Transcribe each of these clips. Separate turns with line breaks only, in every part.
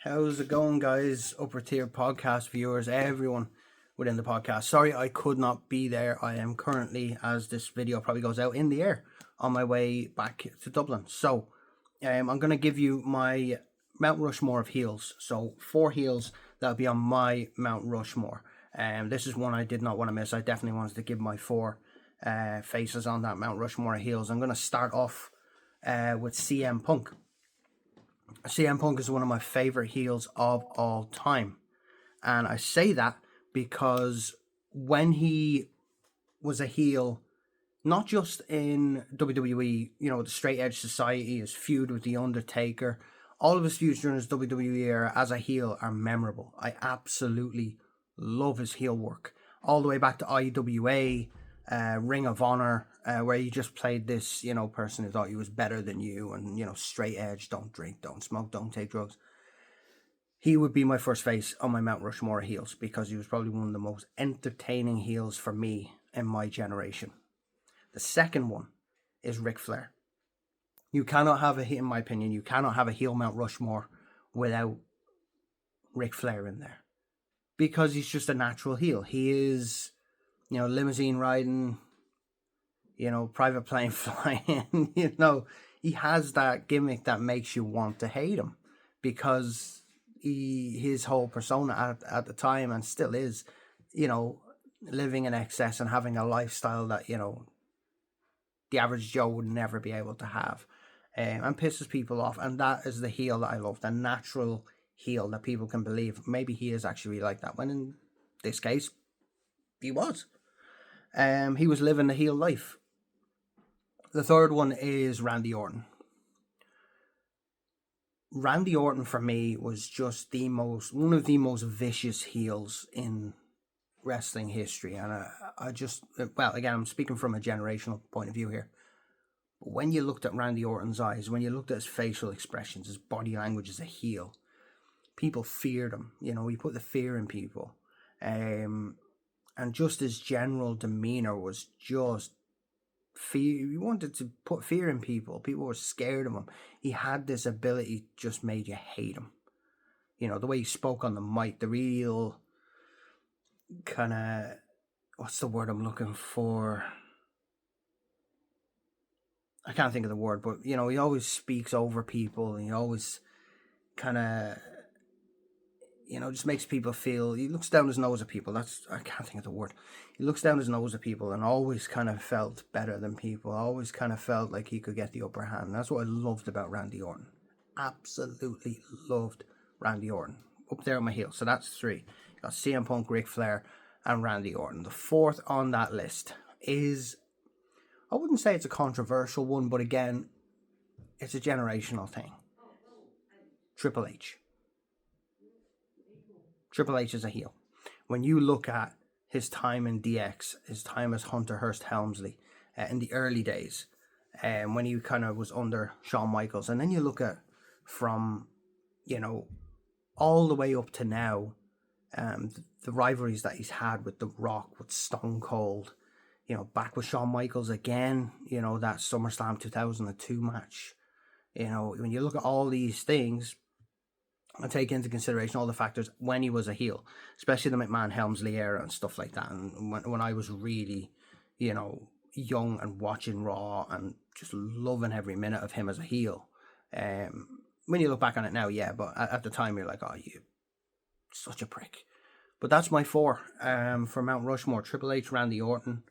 How's it going, guys? Upper tier podcast viewers, everyone within the podcast. Sorry I could not be there. I am currently, as this video probably goes out, in the air on my way back to Dublin. So, I'm going to give you my Mount Rushmore of heels. So, 4 heels that'll be on my Mount Rushmore. This is one I did not want to miss. I definitely wanted to give my 4 faces on that Mount Rushmore of heels. I'm going to start off with CM Punk. CM Punk is one of my favorite heels of all time. And I say that because when he was a heel, not just in WWE, the Straight Edge Society, his feud with The Undertaker, all of his feuds during his WWE era as a heel are memorable. I absolutely love his heel work. All the way back to IWA, Ring of Honor, where he just played this, person who thought he was better than you and, straight edge, don't drink, don't smoke, don't take drugs. He would be my first face on my Mount Rushmore heels because he was probably one of the most entertaining heels for me in my generation. The second one is Ric Flair. You cannot have in my opinion, you cannot have a heel Mount Rushmore without Ric Flair in there because he's just a natural heel. He is, limousine riding, private plane flying, he has that gimmick that makes you want to hate him because his whole persona at the time and still is, living in excess and having a lifestyle that, the average Joe would never be able to have, and pisses people off. And that is the heel that I love, the natural heel that people can believe maybe he is actually like that, when in this case he was. He was living the heel life. The third one is Randy Orton. Randy Orton for me was just one of the most vicious heels in wrestling history. And again, I'm speaking from a generational point of view here. But when you looked at Randy Orton's eyes, when you looked at his facial expressions, his body language as a heel, people feared him. He put the fear in people. And just his general demeanor was just fear. He wanted to put fear in people. People were scared of him. He had this ability, just made you hate him. The way he spoke on the mic, the real kind of, what's the word I'm looking for? I can't think of the word, but he always speaks over people, and he always kind of, just makes people feel. He looks down his nose at people. I can't think of the word. He looks down his nose at people and always kind of felt better than people. Always kind of felt like he could get the upper hand. That's what I loved about Randy Orton. Absolutely loved Randy Orton. Up there on my heel. So that's 3. You got CM Punk, Ric Flair, and Randy Orton. The fourth on that list is, I wouldn't say it's a controversial one, but again, it's a generational thing. Triple H. Triple H is a heel. When you look at his time in DX, his time as Hunter Hearst Helmsley in the early days, when he kind of was under Shawn Michaels, and then you look at from, all the way up to now, the rivalries that he's had with The Rock, with Stone Cold, back with Shawn Michaels again, that SummerSlam 2002 match. When you look at all these things, and take into consideration all the factors when he was a heel, especially the McMahon Helmsley era and stuff like that. And when I was really, young and watching Raw and just loving every minute of him as a heel. When you look back on it now, yeah, but at the time you're like, oh, you such a prick. But that's my 4 for Mount Rushmore: Triple H, Randy Orton,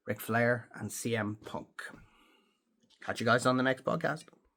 Ric Flair, and CM Punk. Catch you guys on the next podcast.